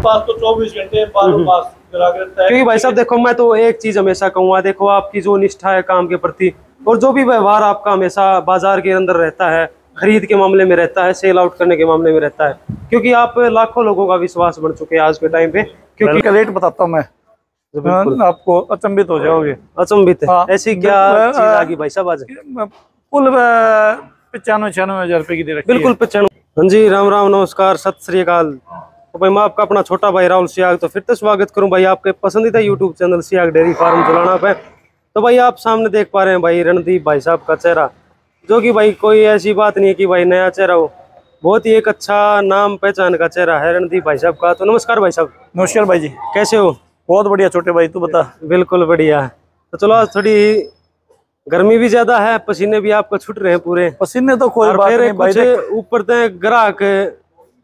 पास तो 24 घंटे बालों पास ग्राहक रहता है। क्योंकि भाई साहब देखो, मैं तो एक चीज हमेशा कहूँगा, देखो आपकी जो निष्ठा है काम के प्रति और जो भी व्यवहार आपका हमेशा बाजार के अंदर रहता है, खरीद के मामले में रहता है, सेल आउट करने के मामले में रहता है, क्योंकि आप लाखों लोगों का विश्वास बन चुके हैं आज के टाइम पे। क्योंकि रेट बताता हूँ मैं, आपको अचंभित हो जाओगे। अचंभित है। हाँ, ऐसी क्या चीज आ गई भाई साहब आज? कुल 95-96 हजार रुपए की दे रखी है। बिल्कुल 95। हाँ जी, राम राम, नमस्कार, सत श्री अकाल। तो भाई मैं आपका अपना छोटा भाई राहुल सियाग तो फिर से स्वागत करूं भाई आपके पसंदीदा YouTube channel Siyag dairy farm Julana पे। तो भाई आप सामने देख पा रहे हैं भाई रणदीप भाई साहब का चेहरा, जो कि भाई कोई ऐसी बात नहीं है कि भाई नया चेहरा हो, बहुत ही एक अच्छा नाम पहचान का चेहरा है रणदीप भाई साहब का। तो नमस्कार भाई साहब। नमस्कार भाई जी, कैसे हो? बहुत बढ़िया छोटे भाई, तू बता। बिल्कुल बढ़िया। तो चलो, आज थोड़ी गर्मी भी ज्यादा है, पसीने भी आपको छूट रहे हैं पूरे। पसीने तो कोई बात नहीं भाई, ऊपर से ग्राहक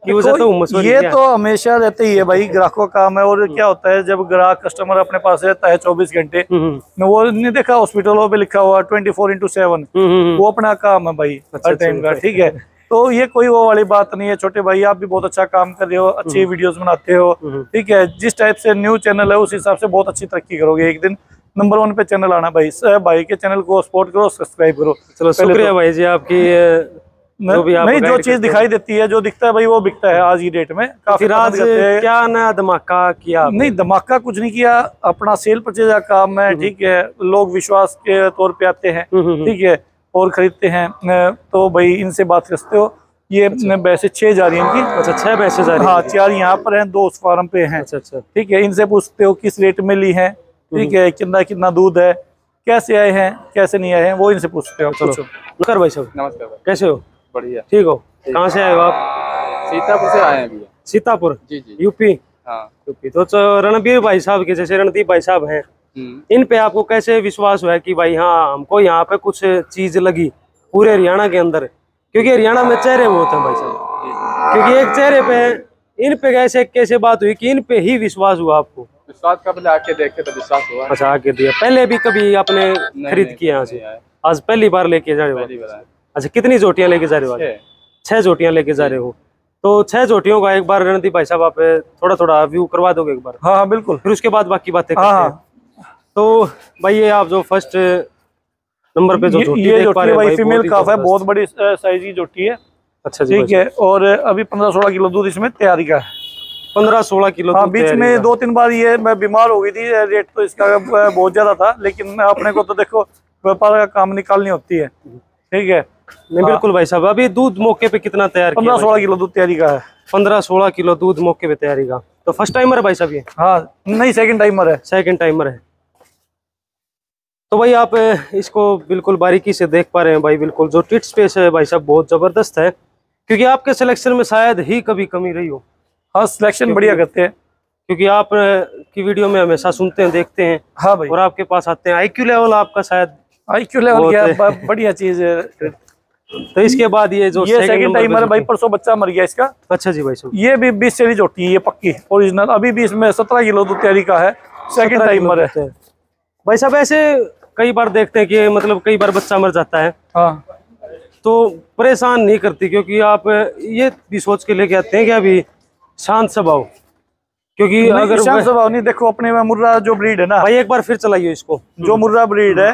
की वजह तो ये तो हमेशा रहते ही है भाई, ग्राहकों का काम है। और क्या होता है जब ग्राहक कस्टमर अपने पास रहता है 24 घंटे, वो नहीं देखा हॉस्पिटलों पे लिखा हुआ 24x7, वो अपना काम है भाई हर टाइम का, ठीक है। तो ये कोई वो वाली बात नहीं है छोटे भाई, आप भी बहुत अच्छा काम कर रहे हो, अच्छी वीडियोस बनाते हो, ठीक है। जिस टाइप से न्यू चैनल है उस हिसाब से बहुत अच्छी तरक्की करोगे, एक दिन नंबर 1 पे चैनल आना भाई। भाई के चैनल को सपोर्ट करो, सब्सक्राइब करो। चलो शुक्रिया भाई जी आपकी। जो चीज दिखाई देती है, जो दिखता है भाई वो बिकता है आज की डेट में। काफी आज क्या नया धमाका किया? नहीं, धमाका कुछ नहीं किया, अपना सेल परचेज का काम है, ठीक है। लोग विश्वास के तौर पे आते हैं, ठीक है, और खरीदते हैं। तो भाई इनसे बात करते हो। ये भैंसे 6 जा रही है इनकी। अच्छा, 6 भैंसे जा रही है। हाँ, 4 यहाँ पर हैं, 2 उस फार्म पे हैं। अच्छा, ठीक है। इनसे पूछते हो किस रेट में ली है, ठीक है, कितना दूध है, कैसे आए हैं, कैसे नहीं आए हैं, वो इनसे पूछते हो। नमस्कार भाई साहब। नमस्कार भाई, कैसे हो? बढ़िया, ठीक हो? कहाँ से आए हो आप? सीतापुर से आए हैं भैया। सीतापुर? जी, यूपी? हाँ। यूपी। तो रणबीर भाई साहब के जैसे रणदीप भाई साहब हैं, इन पे आपको कैसे विश्वास हुआ कि भाई हाँ हमको यहाँ पे कुछ चीज लगी पूरे हरियाणा के अंदर? क्योंकि हरियाणा में चेहरे बहुत हैं भाई साहब, क्योंकि एक चेहरे पे इन पे कैसे बात हुई कि इन पे ही विश्वास हुआ आपको? विश्वास का पहले आके देखे तो विश्वास हुआ। अच्छा, आके दिया। पहले भी कभी आपने खरीद किया यहाँ से? आज पहली बार लेके जा रहे हो? अच्छा, कितनी जोटियां लेके जा रहे हो? 6 जोटियां लेके जा रहे हो। तो 6 जोटियों का एक बार रणदीप भाई साहब आप थोड़ा व्यू करवा दोगे एक बार? हाँ बिल्कुल, फिर उसके बाद बाकी बातें करते हैं। तो भाई ये आप जो फर्स्ट नंबर पे जो जोटी देख पा रहे हैं भाई, फीमेल काफ है, बहुत बड़ी साइज की जोटी है। अच्छा जी, ठीक है। और अभी 15-16 किलो दूध इसमें तैयारी का है। 15-16 किलो? हाँ, बीच में 2-3 बार ये मैं बीमार हो गई थी, रेट तो इसका बहुत ज्यादा था, लेकिन अपने को तो देखो व्यापार का काम निकालनी होती है, ठीक है। नहीं बिल्कुल भाई साहब। अभी दूध मौके पे कितना तैयार? 15-16 किलो दूध तैयारी का है। 15-16 किलो दूध मौके पे तैयारी का। तो फर्स्ट टाइमर है भाई साहब ये? हाँ, नहीं सेकंड टाइमर है। सेकंड टाइमर है। तो भाई आप इसको बिल्कुल बारीकी से देख पा रहे हैं भाई, बिल्कुल जो टिट स्पेस है भाई साहब बहुत जबरदस्त है, क्योंकि आपके सिलेक्शन में शायद ही कभी कमी रही हो। हाँ, सिलेक्शन बढ़िया करते हैं, क्योंकि आप की वीडियो में हमेशा सुनते हैं, देखते हैं। हाँ भाई, और आपके पास आते हैं। IQ लेवल आपका शायद IQ लेवल क्या बढ़िया चीज है। तो इसके बाद ये जो सेकंड टाइमर है भाई, परसों बच्चा मर गया इसका। अच्छा जी भाई साहब। ये भी 20 से जोटी है, ये पक्की ओरिजिनल। अभी भी इसमें 17 किलो दूध तैयारी का है, सेकंड टाइमर है भाई साहब। ऐसे कई बार देखते हैं कि मतलब कई बार बच्चा मर जाता है। हाँ, तो परेशान नहीं करती, क्योंकि आप ये भी सोच के लेके आते हैं कि अभी शांत स्वभाव, क्योंकि अगर शांत स्वभाव नहीं, देखो अपने में मुर्रा जो ब्रीड है ना भाई, एक बार फिर चलाइए इसको। जो मुर्रा ब्रीड है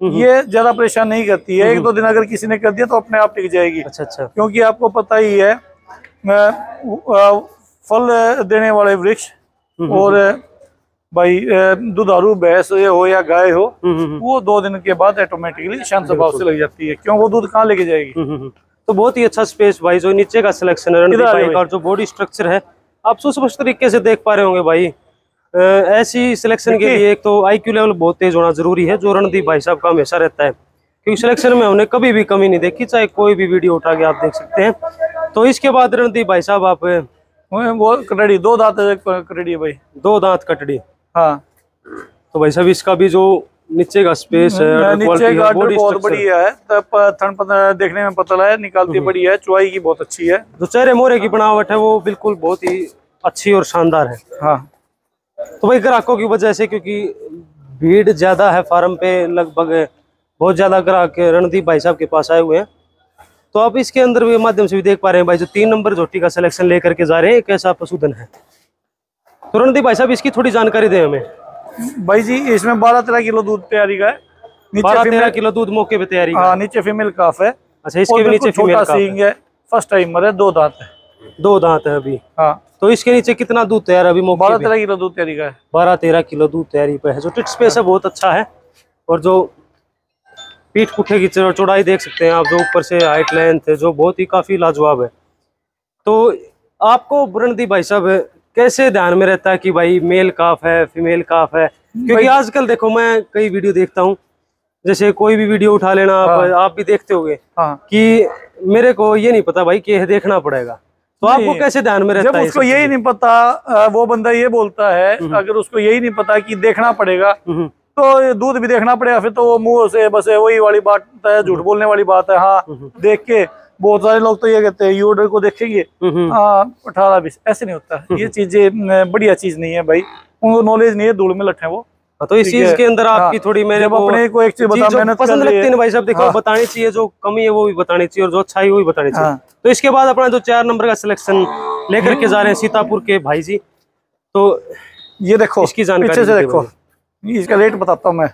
ये ज्यादा परेशान नहीं करती है। 1-2 दिन अगर किसी ने कर दिया तो अपने आप टिक जाएगी। अच्छा। क्योंकि आपको पता ही है फल देने वाले वृक्ष और भाई दुधारू भैंस हो या गाय हो, वो 2 दिन के बाद ऑटोमेटिकली शांत स्वभाव से लग जाती है। क्यों, वो दूध कहाँ लेके जाएगी। तो बहुत ही अच्छा स्पेस भाई, जो नीचे का सिलेक्शन है रणदीप भाई का, और जो बॉडी स्ट्रक्चर है आप सुस्पष्ट तरीके से देख पा रहे होंगे भाई। ऐसी सिलेक्शन के लिए एक तो IQ लेवल बहुत तेज होना जरूरी है, जो रणदीप भाई साहब का हमेशा रहता है, क्योंकि सिलेक्शन में हमने कभी भी कमी नहीं देखी, चाहे कोई भी वीडियो उठा के आप देख सकते हैं। तो इसके बाद रणदीप भाई साहब आप वो कटड़ी 2 दांत कटड़ी है भाई, 2 दांत कटड़ी। हाँ, तो भाई साहब इसका भी जो नीचे का स्पेस है, नीचे का बहुत बढ़िया है, थन देखने में पतला है, निकालती बढ़िया है, चुवाई की बहुत अच्छी है। जो चेहरे मोहरे की बनावट है वो बिल्कुल बहुत ही अच्छी और शानदार है। हाँ, तो भाई ग्राहकों की वजह से, क्योंकि भीड़ ज्यादा है फार्म पे, लगभग बहुत ज्यादा ग्राहक रणदीप भाई साहब के पास आए हुए हैं। तो आप इसके अंदर भी माध्यम से भी देख पा रहे हैं भाई, जो 3 नंबर झोटी का सिलेक्शन लेकर के जा रहे हैं, कैसा पशुधन है। तो रणदीप भाई साहब इसकी थोड़ी जानकारी दें हमें। भाई जी इसमें 12-13 किलो दूध तैयारी का है। 12-13 किलो दूध मौके पे तैयारी का। हाँ, नीचे फीमेल काफ है। अच्छा, इसके भी नीचे फीमेल काफ है। फर्स्ट टाइम है, 2 दांत है। 2 दांत है अभी। हाँ, तो इसके नीचे कितना दूध तैयार है अभी मौके पे? 12-13 किलो दूध तैयारी का है। 12-13 किलो दूध तैयारी पे है। जो टिट स्पेस है बहुत अच्छा है, और जो पीठ पुट्ठे की चौड़ाई देख सकते हैं आप, जो ऊपर से हाइट लेंथ है जो बहुत ही काफी लाजवाब है। तो आपको रणदीप भाई साहब कैसे ध्यान में रहता है कि भाई मेल काफ है फीमेल काफ है? क्योंकि आजकल देखो मैं कई वीडियो देखता हूँ, जैसे कोई भी वीडियो उठा लेना आप भी देखते होगे कि मेरे को ये नहीं पता भाई कि ये देखना पड़ेगा। तो आपको कैसे ध्यान में रहता है? जब उसको यही नहीं पता, वो बंदा ये बोलता है, अगर उसको यही नहीं पता कि देखना पड़ेगा तो दूध भी देखना पड़ेगा, फिर तो वो मुंह से बस वही वाली बात है, झूठ बोलने वाली बात है। हाँ, देख के बहुत सारे लोग तो ये कहते हैं यूडर को देखेंगे 18-20, ऐसे नहीं होता। ये चीजें बढ़िया चीज नहीं है भाई, उनको नॉलेज नहीं है, धूल में लट्ठे वो। तो इस चीज के अंदर आपकी थोड़ी मेरे को अपने को एक चीज बता, मेहनत पसंद लगती है भाई साहब, देखो बतानी चाहिए, जो कमी है वो भी बतानी चाहिए और जो अच्छाई है वो भी बतानी चाहिए। तो इसके बाद अपना जो 4 नंबर का सिलेक्शन लेकर के जा रहे हैं सीतापुर के भाई जी, तो ये देखो इसकी जानकारी पीछे से देखो, इसका रेट बताता हूँ मैं,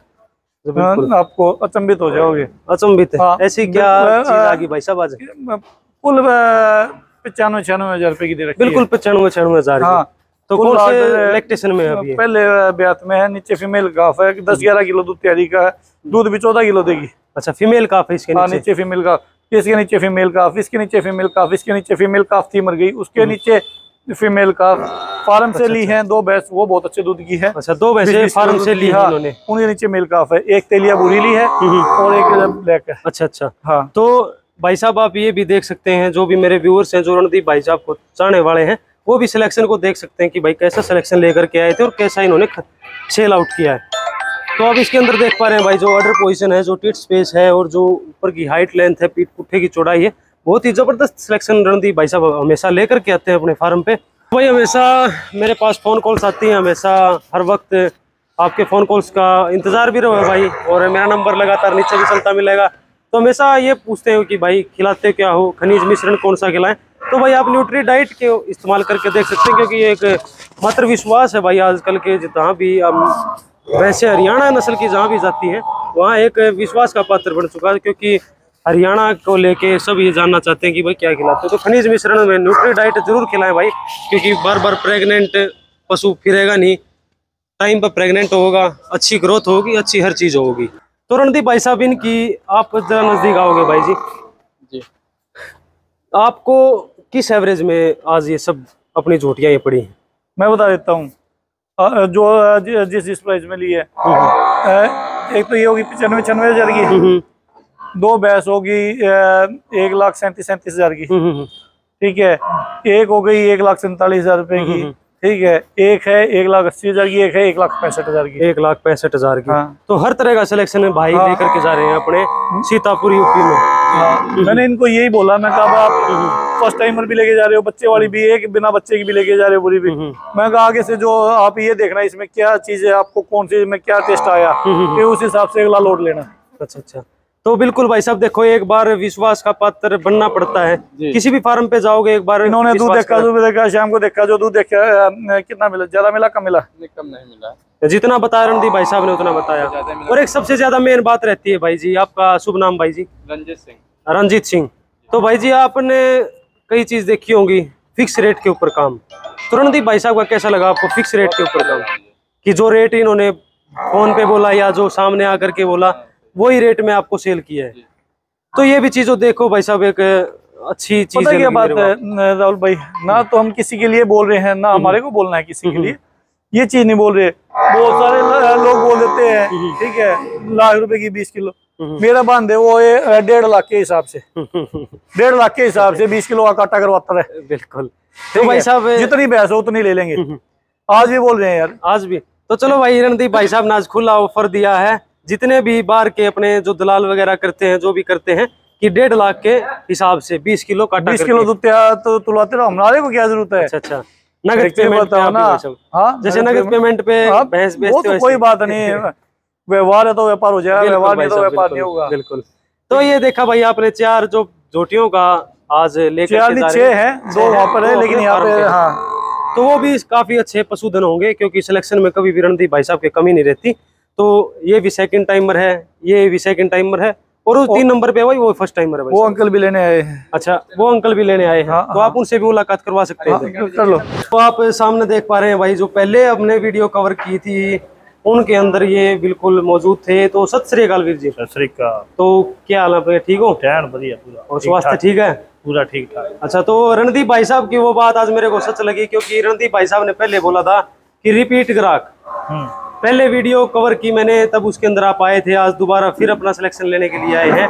आपको अचंभित हो जाओगे। अचंभित ऐसी क्या चीज आ गई भाई साहब? आज कुल 95-96 हजार रुपए की दे रखी है। बिल्कुल 95-96 हजार। हाँ, तो कौन से लैक्टेशन में है अभी? पहले ब्यात में है, नीचे फीमेल काफ है, 10-11 किलो दूध तैयारी का है, दूध भी 14 किलो देगी। अच्छा, फीमेल काफ है इसके नीचे फीमेल काफ, इसके नीचे फीमेल काफ, इसके नीचे फीमेल काफ, इसके नीचे फीमेल काफ थी मर गई, उसके नीचे फीमेल काफ फार्म से ली है 2 भैंस, वो बहुत अच्छे दूध की है। अच्छा, 2 भैंसे फार्म से ली है इन्होंने। उनके नीचे मेल काफ है, एक तेलिया बुरी ली है और एक ब्लैक है। अच्छा। हाँ, तो भाई साहब आप ये भी देख सकते हैं, जो भी मेरे व्यूअर्स हैं जो रणदीप भाई साहब को चाहने वाले हैं, वो भी सिलेक्शन को देख सकते हैं कि भाई कैसा सिलेक्शन लेकर के आए थे और कैसा इन्होंने सेल आउट किया है। तो अब इसके अंदर देख पा रहे हैं भाई, जो अडर पोजीशन है, जो टिट स्पेस है और जो ऊपर की हाइट लेंथ है, पीठ पुट्ठे की चौड़ाई है, बहुत ही जबरदस्त सिलेक्शन रणदीप भाई साहब हमेशा लेकर के आते हैं अपने फार्म पे। भाई हमेशा मेरे पास फ़ोन कॉल्स आती हैं, हमेशा हर वक्त आपके फ़ोन कॉल्स का इंतज़ार भी रहो भाई, और मेरा नंबर लगातार नीचे भी चलता मिलेगा। तो हमेशा ये पूछते हो कि भाई खिलाते क्या हो, खनिज मिश्रण कौन सा खिलाएं? तो भाई आप न्यूट्री डाइट के इस्तेमाल करके देख सकते हैं, क्योंकि ये एक मात्र विश्वास है भाई आजकल के जहाँ भी वैसे हरियाणा नस्ल की जहाँ भी जाती है वहाँ एक विश्वास का पात्र बन चुका है, क्योंकि हरियाणा को लेके सब ये जानना चाहते हैं कि भाई क्या खिलाते हैं। तो खनिज मिश्रण में न्यूट्री डाइट जरूर खिलाएं भाई, क्योंकि बार बार प्रेग्नेंट पशु फिरेगा नहीं, टाइम पर प्रेग्नेंट होगा, अच्छी ग्रोथ होगी, अच्छी हर चीज़ होगी। तो रणदीप भाई साहब इनकी आप जरा नज़दीक आओगे भाई जी, आपको किस एवरेज में आज ये सब अपनी झोटियाँ ये पड़ी हैं? मैं बता देता हूँ, जो जिस प्राइस में ली है, एक तो ये होगी 95-96 हजार की, 2 भैंस होगी 1,37,000 की, ठीक है, एक हो गई 1,47,000 रुपए की, ठीक है, एक है 1,80,000 की, एक है 1,65,000 की। 1,65,000 की। हाँ। तो हर तरह का सिलेक्शन में भाई लेकर के जा रहे हैं अपने सीतापुर यूपी में। हाँ, मैंने इनको यही बोला, मैं कहा आप फर्स्ट टाइमर भी लेके जा रहे हो, बच्चे वाली भी, एक बिना बच्चे की भी लेके जा रहे हो पूरी भी। मैं कहा आगे से जो आप ये देखना इसमें क्या चीज है, आपको कौन सी में क्या टेस्ट आया, उस हिसाब से अगला लोड लेना। अच्छा। तो बिल्कुल भाई साहब देखो, एक बार विश्वास का पात्र बनना पड़ता है, किसी भी फार्म पे जाओगे एक बार। इन्होंने दूध देखा, शाम को देखा, जो दूध देखा कितना मिला, ज्यादा मिला कम मिला? कम नहीं मिला, जितना बताया रणदीप भाई साहब ने उतना बताया। और एक सबसे ज्यादा मेन बात रहती है भाई जी, आपका शुभ नाम भाई जी? रंजीत सिंह। तो भाई जी आपने कई चीज देखी होंगी फिक्स रेट के ऊपर काम, तो रणदीप भाई साहब का कैसा लगा आपको फिक्स रेट के ऊपर काम, कि जो रेट इन्होंने फोन पे बोला या जो सामने आकर के बोला वही रेट में आपको सेल किया है? तो ये भी चीजों देखो भाई साहब, एक अच्छी चीज है। क्या बात है राहुल भाई, ना तो हम किसी के लिए बोल रहे हैं, ना हमारे को बोलना है किसी के लिए, ये चीज नहीं बोल रहे। बहुत सारे लोग बोल देते हैं, ठीक है, 1,00,000 रुपए की 20 किलो, मेरा बांध है वो 1.5 लाख के हिसाब से, 1.5 लाख के हिसाब से 20 किलो का काटा करवाता है। बिल्कुल। तो भाई साहब जितनी भैंस हो उतनी ले लेंगे, आज भी बोल रहे हैं यार, आज भी। तो चलो भाई रणदीप भाई साहब ने आज खुला ऑफर दिया है, जितने भी बार के अपने जो दलाल वगैरह करते हैं, जो भी करते हैं, कि 1.5 लाख के हिसाब से 20 किलो काटा, 20 किलो दूध तो तुलवाते रहो, हमारे को क्या जरूरत है। अच्छा, नगद पेमेंट पे ना? हाँ, जैसे नगद पेमेंट पे भैंस बेचते हो, कोई बात नहीं, व्यवहार है तो व्यापार हो जाएगा, व्यवहार नहीं तो व्यापार नहीं होगा। बिल्कुल। तो ये देखा भाई आपने 4 जो झोटियों का आज लेकर 6 है, 2 वहाँ पर है, लेकिन यहाँ पे हाँ तो वो भी काफी अच्छे पशुधन होंगे, क्योंकि सिलेक्शन में कभी भी रणदीप भाई साहब की कमी नहीं रहती। तो ये भी सेकंड टाइमर है, ये भी सेकंड टाइमर है, और वो 3 नंबर पे है भाई, वो फर्स्ट टाइमर है भाई। वो अंकल भी लेने आए हैं। अच्छा, वो अंकल भी लेने आए हैं। तो आप उनसे भी मुलाकात करवा सकते हैं। कर लो। तो आप सामने देख पा रहे हैं भाई, जो पहले हमने वीडियो कवर की थी उनके अंदर ये बिल्कुल मौजूद थे। तो सत श्री अकाल वीर जी। सत श्री अकाल। तो क्या हाल है, ठीक हो? टैन बढ़िया पूरा, और स्वास्थ्य ठीक है? पूरा ठीक ठाक। अच्छा, तो रणदीप भाई साहब की वो बात आज मेरे को सच लगी, क्योंकि रणदीप भाई साहब ने पहले बोला था कि रिपीट ग्राहक। पहले वीडियो कवर की मैंने, तब उसके अंदर आप आए थे, आज दोबारा फिर अपना सिलेक्शन लेने के लिए आए हैं।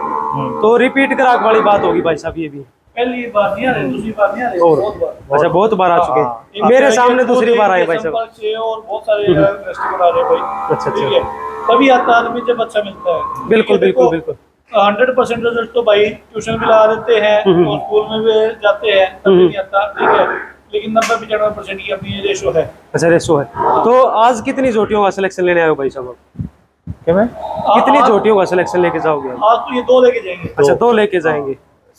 तो रिपीट ग्राहक वाली बात होगी भाई साहब। ये भी पहली बार नहीं आ रहे, दूसरी बार नहीं आ रहे, और बहुत बार। अच्छा, बहुत बार आ चुके हैं। मेरे सामने दूसरी बार आए भाई साहब। और बहुत सारे कस्टमर आ रहे हैं भाई। अच्छा, ठीक है, तभी आता आदमी जब अच्छा मिलता है। बिल्कुल बिल्कुल बिल्कुल। 100% रिजल्ट तो भाई ट्यूशन भी लगा देते हैं और स्कूल में भी जाते हैं, तभी नहीं आता। ठीक है, लेकिन 90-95% की अपनी रेशो है। अच्छा, रेशो है। तो आज कितनी जोटियों का सिलेक्शन लेने आए हो भाई साहब? क्या मैं कितनी जोटियों का सिलेक्शन लेके जाओगे? आज तो ये 2 लेके जाएंगे। अच्छा, 2 लेके जाएंगे।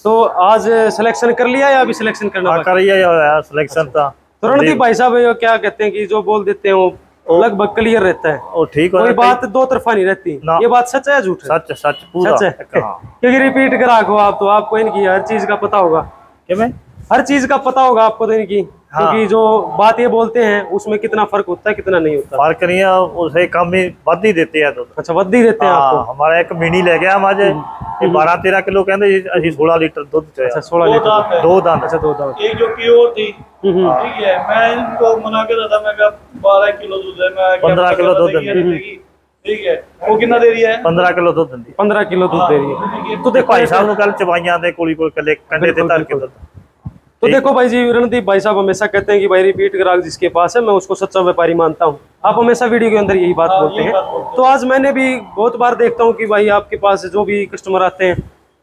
तो आज सिलेक्शन कर लिया या अभी सिलेक्शन करना बाकी? कर यार सिलेक्शन था। तो रणदीप भाई साहब ये क्या कहते हैं कि जो बोल देते हैं वो लगभग क्लियर रहता है, और ठीक कोई बात दो तरफा नहीं रहती। ये बात सच है या झूठ है? सच सच पूरा सच है। क्योंकि रिपीट ग्राहक हो आप, तो आपको इनकी हर चीज का पता होगा। क्या मैं हर चीज का पता होगा आपको तो इनकी। क्योंकि जो बात ये बोलते हैं उसमें कितना फर्क होता है, कितना नहीं होता। फर्क नहीं है, उसे कम ही वध ही देते हैं। तो अच्छा, वध ही देते हैं आपको। हमारा एक मिनी ले गया हम आज 12-13 किलो कहते 16 लीटर दूध चाहिए। अच्छा, 16 लीटर। 2 दांत। अच्छा, 2 दांत। एक जो प्योर थी, ठीक है, मैं इनको मना कर रहा था, मैं कहा 12 किलो दूध है, मैं 15 किलो दूध देगी। ठीक है, वो कितना दे रही है? 15 किलो दूध दिंदी। 15 किलो दूध दे रही है। तो देखो भाई साहब कल चबाइयां दे कोली कोल कले कंडे ते तार के। तो देखो भाई जी, रणदीप भाई साहब हमेशा कहते हैं कि भाई रिपीट ग्राहक जिसके पास है मैं उसको सच्चा व्यापारी मानता हूँ। आप हमेशा वीडियो के अंदर यही बात बोलते हैं। तो आज मैंने भी बहुत बार देखता हूँ कि भाई आपके पास जो भी कस्टमर आते हैं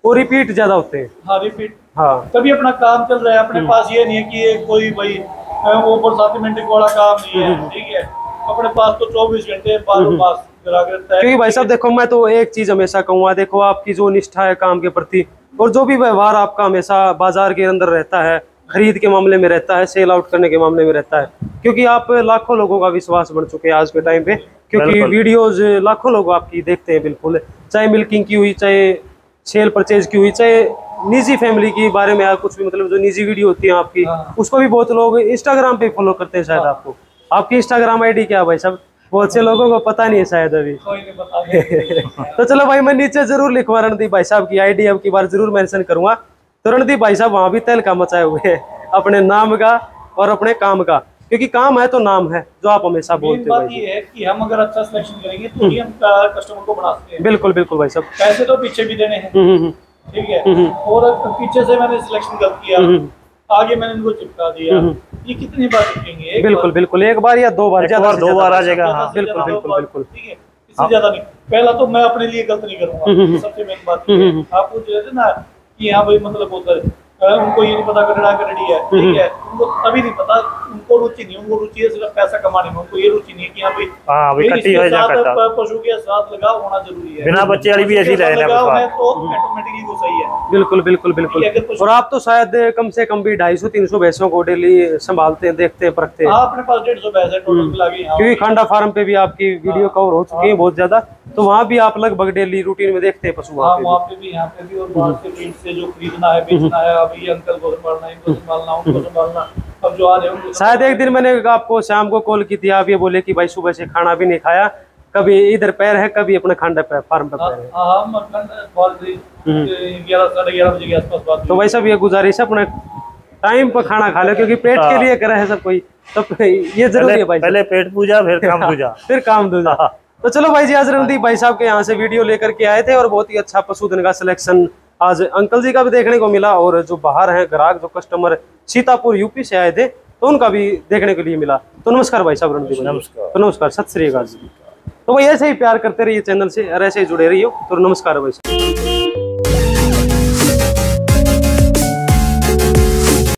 वो रिपीट ज्यादा होते हैं। हाँ, रिपीट। हाँ, तभी अपना काम चल रहा है। अपने पास ये नहीं है कि ये कोई भाई वो बरसाती मिनट वाला काम नहीं है। ठीक है, अपने पास तो 24 घंटे बारह मास ग्राहक रहता है। क्योंकि भाई साहब देखो, मैं तो एक चीज हमेशा कहूँगा, देखो आपकी जो निष्ठा है काम के प्रति और जो भी व्यवहार आपका हमेशा बाजार के अंदर रहता है, खरीद के मामले में रहता है, सेल आउट करने के मामले में रहता है, क्योंकि आप लाखों लोगों का विश्वास बन चुके हैं आज के टाइम पे। क्योंकि वीडियोज लाखों लोग आपकी देखते हैं, बिल्कुल, चाहे मिल्किंग की हुई, चाहे सेल परचेज की हुई, चाहे निजी फैमिली के बारे में कुछ भी, मतलब जो निजी वीडियो होती है आपकी, उसको भी बहुत लोग इंस्टाग्राम पे फॉलो करते हैं। शायद आपको, आपकी इंस्टाग्राम आईडी क्या है भाई साहब? बहुत से लोगों को पता नहीं है शायद अभी। कोई नहीं पता। तो चलो भाई, मैं नीचे जरूर लिखवा रणदीप भाई साहब की आईडी अब की बार जरूर मेंशन करूंगा। तो रणदीप भाई साहब वहां भी तहलका मचाए हुए हैं अपने नाम का और अपने काम का, क्योंकि काम है तो नाम है, जो आप हमेशा बोलते बात हैं। ये है कि हम अगर अच्छा सिलेक्शन करेंगे तो ही हम कस्टमर को बना सकते हैं। बिल्कुल बिल्कुल भाई साहब। पैसे तो पीछे भी देने हैं। ठीक है, और पीछे से मैंने सिलेक्शन गलत किया, आगे मैंने इनको चिपका दिया, ये कितनी बार चिपकेंगे? बिल्कुल बिल्कुल, एक बार या 2 बार, ज्यादा से 2 बार आ जाएगा। ज्यादा हाँ से बिल्कुल ज्यादा बिल्कुल 2 बार। बिल्कुल। ठीक है, इससे ज्यादा नहीं। पहला तो मैं अपने लिए गलत नहीं करूंगा, सबसे मेन बात ये है। आप पूछ रहे थे ना कि हाँ भाई, मतलब होता है उनको ये नहीं पता कटड़ा कटड़ी है। ठीक है, उनको तभी नहीं पता, उनको रुचि नहीं, उनको रुचि है सिर्फ पैसा कमाने में। उनको ये रुचि नहीं है कि हाँ भाई कट्टी हो जाए, पशु के साथ लगाव होना जरूरी है। बिना बच्चे वाली भी ऐसी रहे लगाव है तो ऑटोमेटिकली वो सही है। बिल्कुल बिल्कुल बिल्कुल। और आप तो शायद कम से कम भी 250-300 भैंसों को डेली संभालते हैं, देखते हैं, परखते हैं। हाँ, अपने पास 150 भैंस है टोटल मिला के। क्योंकि खांडा फार्म पे भी आपकी वीडियो कवर हो चुकी है बहुत ज्यादा, तो वहाँ भी आप लगभग डेली रूटीन में देखते हैं पशु। हाँ, वहाँ पे भी, यहाँ पे भी। और बाहर से फील्ड से जो खरीदना है, बेचना है, अब ये अंकल को संभालना, इनको संभालना, उनको संभालना, अब जो आ रहे हैं। शायद एक दिन मैंने आपको शाम को कॉल की थी, आप ये बोले कि भाई सुबह से खाना भी नहीं खाया, कभी इधर पैर है, कभी अपने खांडा पे फार्म पे पैर है। हाँ, 11-11:30 बजे के आसपास बात। तो भाई साहब ये गुजारिश है, अपने टाइम पर खाना खा ले, क्योंकि पेट के लिए करे है सब कोई, तो ये जरूरी है भाई। पहले पेट पूजा, फिर काम दूजा। फिर काम दूजा। तो चलो भाई जी, आज रणदीप भाई साहब के यहाँ से वीडियो लेकर के आए थे और बहुत ही अच्छा पशुधन का सिलेक्शन आज अंकल जी का भी देखने को मिला, और जो बाहर हैं ग्राहक, जो कस्टमर सीतापुर यूपी से आए थे, तो उनका भी देखने के लिए मिला। तो नमस्कार भाई साहब रणदीप। नमस्कार। तो नमस्कार, सत श्री अकाल। तो भाई ऐसे ही प्यार करते रहिए चैनल से और ऐसे ही जुड़े रहिए। तो नमस्कार भाई साहब।